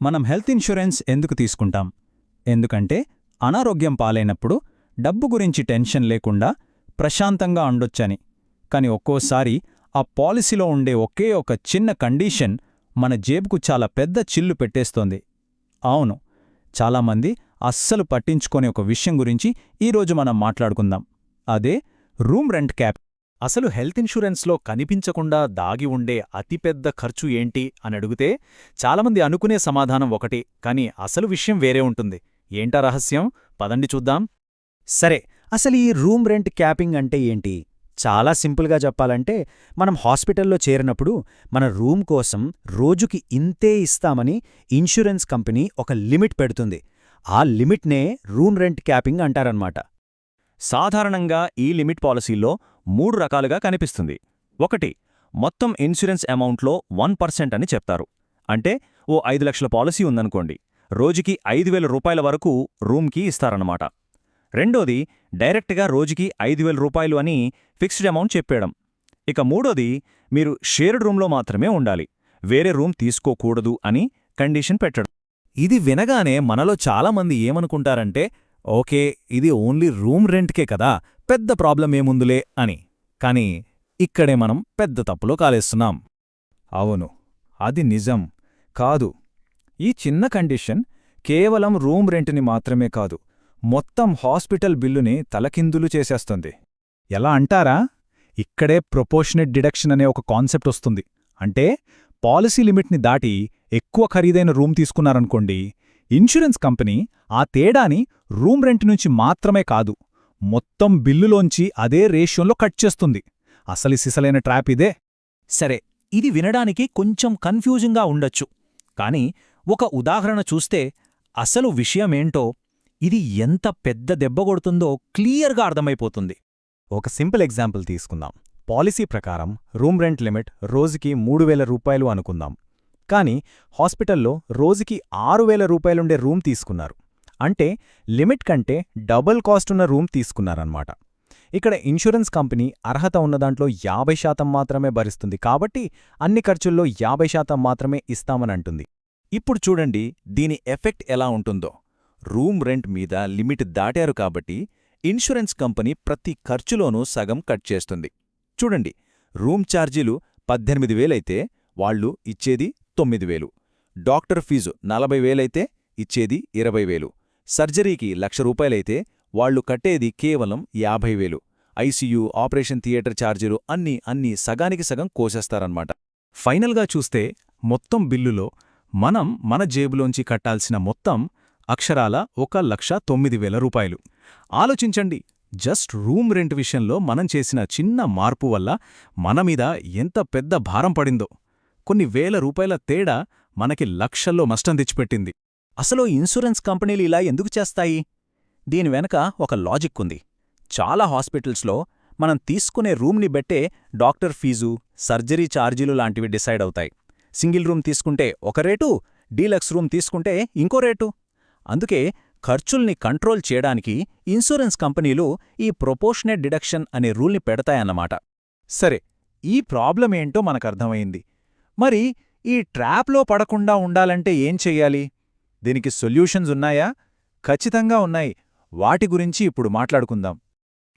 మనం health insurance ఎందుకు తీసుకుంటాం? ఎందుకంటే అనారోగ్యం పాలైనప్పుడు డబ్బు గురించి టెన్షన్ లేకుండా ప్రశాంతంగా ఉండొచ్చని. కాని ఒక్కోసారి ఆ పాలసీలో ఉండే ఒకే ఒక చిన్న కండీషన్ మన జేబుకు చాలా పెద్ద చిల్లు పెట్టేస్తోంది. అవును, చాలామంది అస్సలు పట్టించుకోని ఒక విషయం గురించి ఈరోజు మనం మాట్లాడుకుందాం. అదే రూమ్ రెంట్ క్యాప్. అసలు హెల్త్ ఇన్సూరెన్స్లో కనిపించకుండా దాగి ఉండే అతిపెద్ద ఖర్చు ఏంటి అని అడిగితే చాలామంది అనుకునే సమాధానం ఒకటి, కానీ అసలు విషయం వేరే ఉంటుంది. ఏంటా రహస్యం? పదండి చూద్దాం. సరే, అసలు ఈ రూమ్ రెంట్ క్యాపింగ్ అంటే ఏంటి? చాలా సింపుల్గా చెప్పాలంటే, మనం హాస్పిటల్లో చేరినప్పుడు మన రూమ్ కోసం రోజుకి ఇంతే ఇస్తామని ఇన్సూరెన్స్ కంపెనీ ఒక లిమిట్ పెడుతుంది. ఆ లిమిట్నే రూమ్ రెంట్ క్యాపింగ్ అంటారన్నమాట. సాధారణంగా ఈ లిమిట్ పాలసీల్లో 3 రకాలుగా కనిపిస్తుంది. ఒకటి, మొత్తం ఇన్సూరెన్స్ అమౌంట్లో 1% అని చెప్తారు. అంటే ఓ 5 లక్షల పాలసీ ఉందనుకోండి, రోజుకి 5,000 రూపాయల వరకు రూమ్కి ఇస్తారన్నమాట. రెండోది, డైరెక్ట్గా రోజుకి 5,000 రూపాయలు అని ఫిక్స్డ్ అమౌంట్ చెప్పేయడం. ఇక మూడోది, మీరు షేర్డ్ రూమ్లో మాత్రమే ఉండాలి, వేరే రూమ్ తీసుకోకూడదు అని కండిషన్ పెట్టడం. ఇది వినగానే మనలో చాలామంది ఏమనుకుంటారంటే, ఓకే, ఇది ఓన్లీ రూమ్ రెంట్కే కదా, పెద్ద ప్రాబ్లం ఏముందులే అని. కానీ ఇక్కడే మనం పెద్ద తప్పులో కాలేస్తున్నాం. అవును, అది నిజం కాదు. ఈ చిన్న కండిషన్ కేవలం రూమ్ రెంట్ని మాత్రమే కాదు, మొత్తం హాస్పిటల్ బిల్లుని తలకిందులు చేసేస్తుంది. ఎలా అంటారా? ఇక్కడే ప్రొపోర్షనేట్ డిడక్షన్ అనే ఒక కాన్సెప్ట్ వస్తుంది. అంటే పాలసీ లిమిట్ని దాటి ఎక్కువ ఖరీదైన రూమ్ తీసుకున్నారనుకోండి, ఇన్సూరెన్స్ కంపెనీ ఆ తేడాని రూమ్ రెంట్ నుంచి మాత్రమే కాదు, మొత్తం బిల్లులోంచి అదే రేషియోలో కట్ చేస్తుంది. అసలు సిసలైన ట్రాప్ ఇదే. సరే, ఇది వినడానికి కొంచెం కన్ఫ్యూజింగ్గా ఉండొచ్చు, కానీ ఒక ఉదాహరణ చూస్తే అసలు విషయమేంటో, ఇది ఎంత పెద్ద దెబ్బగొడుతుందో క్లియర్గా అర్థమైపోతుంది. ఒక సింపుల్ ఎగ్జాంపుల్ తీసుకుందాం. పాలసీ ప్రకారం రూమ్ రెంట్ లిమిట్ రోజుకి 3,000 రూపాయలు అనుకుందాం. కానీ హాస్పిటల్లో రోజుకి 6,000 రూపాయలుండే రూమ్ తీసుకున్నారు. అంటే లిమిట్ కంటే డబుల్ కాస్ట్ ఉన్న రూమ్ తీసుకున్నారన్నమాట. ఇక్కడ ఇన్సూరెన్స్ కంపెనీ అర్హత ఉన్నదాంట్లో 50% మాత్రమే భరిస్తుంది. కాబట్టి అన్ని ఖర్చుల్లో 50% మాత్రమే ఇస్తామనంటుంది. ఇప్పుడు చూడండి దీని ఎఫెక్ట్ ఎలా ఉంటుందో. రూమ్ రెంట్ మీద లిమిట్ దాటారు కాబట్టి ఇన్సూరెన్స్ కంపెనీ ప్రతి ఖర్చులోనూ సగం కట్ చేస్తుంది. చూడండి, రూమ్ ఛార్జీలు 18,000 అయితే వాళ్లు ఇచ్చేది 9,000, డాక్టర్ ఫీజు 40,000 అయితే ఇచ్చేది 20,000, సర్జరీకి 1,00,000 రూపాయలైతే వాళ్లు కట్టేది కేవలం 50,000, ఐసీయూ, ఆపరేషన్ థియేటర్ ఛార్జీలు అన్నీ సగానికి సగం కోసేస్తారన్నమాట. ఫైనల్గా చూస్తే మొత్తం బిల్లులో మనం మన జేబులోంచి కట్టాల్సిన మొత్తం అక్షరాల 1,09,000 రూపాయలు. ఆలోచించండి, జస్ట్ రూమ్ రెంట్ విషయంలో మనం చేసిన చిన్న మార్పు వల్ల మనమీద ఎంత పెద్ద భారం పడిందో. కొన్ని వేల రూపాయల తేడా మనకి లక్షల్లో నష్టం తెచ్చిపెట్టింది. అసలు ఇన్సూరెన్స్ కంపెనీలు ఇలా ఎందుకు చేస్తాయి? దీని వెనక ఒక లాజిక్ ఉంది. చాలా హాస్పిటల్స్లో మనం తీసుకునే రూమ్ని బట్టే డాక్టర్ ఫీజు, సర్జరీ ఛార్జీలు లాంటివి డిసైడ్ అవుతాయి. సింగిల్ రూమ్ తీసుకుంటే ఒక రేటు, డీలక్స్ రూమ్ తీసుకుంటే ఇంకో రేటు. అందుకే ఖర్చుల్ని కంట్రోల్ చేయడానికి ఇన్సూరెన్స్ కంపెనీలు ఈ ప్రొపోర్షనేట్ డిడక్షన్ అనే రూల్ని పెడతాయన్నమాట. సరే, ఈ ప్రాబ్లమేంటో మనకర్థమైంది. మరి ఈ ట్రాప్లో పడకుండా ఉండాలంటే ఏం చెయ్యాలి? దీనికి సొల్యూషన్స్ ఉన్నాయా? ఖచ్చితంగా ఉన్నాయి. వాటి గురించి ఇప్పుడు మాట్లాడుకుందాం.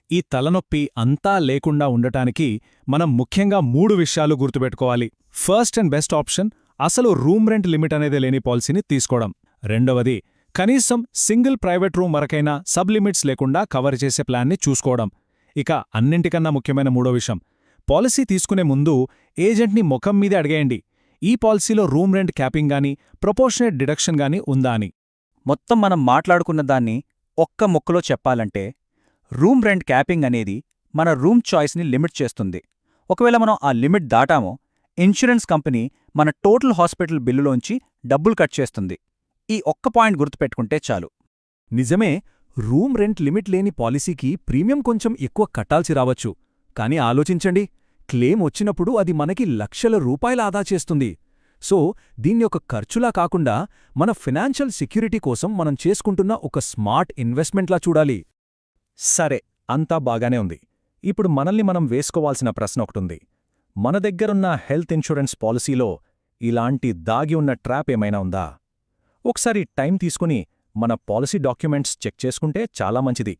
ఈ తలనొప్పి అంతా లేకుండా ఉండటానికి మనం ముఖ్యంగా 3 విషయాలు గుర్తుపెట్టుకోవాలి. ఫస్ట్ అండ్ బెస్ట్ ఆప్షన్ అసలు రూమ్ రెంట్ లిమిట్ అనేది లేని పాలసీని తీసుకోవడం. రెండవది, కనీసం సింగిల్ ప్రైవేట్ రూమ్ వరకైనా సబ్ లిమిట్స్ లేకుండా కవర్ చేసే ప్లాన్ని చూసుకోవడం. ఇక అన్నింటికన్నా ముఖ్యమైన మూడో విషయం, పాలసీ తీసుకునే ముందు ఏజెంట్ని ముఖం మీదే అడిగేయండి, ఈ పాలసీలో రూమ్ రెంట్ క్యాపింగ్ గానీ ప్రొపోర్షనేట్ డిడక్షన్ గానీ ఉందా అని. మొత్తం మనం మాట్లాడుకున్న దాన్ని ఒక్క ముక్కలో చెప్పాలంటే, రూమ్ రెంట్ క్యాపింగ్ అనేది మన రూమ్ చాయిస్ని లిమిట్ చేస్తుంది. ఒకవేళ మనం ఆ లిమిట్ దాటామో ఇన్సూరెన్స్ కంపెనీ మన టోటల్ హాస్పిటల్ బిల్లులోంచి డబ్బులు కట్ చేస్తుంది. ఈ ఒక్క పాయింట్ గుర్తుపెట్టుకుంటే చాలు. నిజమే, రూమ్ రెంట్ లిమిట్ లేని పాలసీకి ప్రీమియం కొంచెం ఎక్కువ కట్టాల్సి రావచ్చు. కానీ ఆలోచించండి, క్లెయిమ్ వచ్చినప్పుడు అది మనకి లక్షల రూపాయల ఆదా చేస్తుంది. సో దీన్ని ఒక ఖర్చులా కాకుండా మన ఫినాన్షియల్ సెక్యూరిటీ కోసం మనం చేసుకుంటున్న ఒక స్మార్ట్ ఇన్వెస్ట్మెంట్లా చూడాలి. సరే, అంతా బాగానే ఉంది. ఇప్పుడు మనల్ని మనం వేసుకోవాల్సిన ప్రశ్న ఒకటుంది. మన దగ్గరున్న హెల్త్ ఇన్సూరెన్స్ పాలసీలో ఇలాంటి దాగి ఉన్న ట్రాప్ ఏమైనా ఉందా? ఒకసారి టైం తీసుకుని మన పాలసీ డాక్యుమెంట్స్ చెక్ చేసుకుంటే చాలా మంచిది.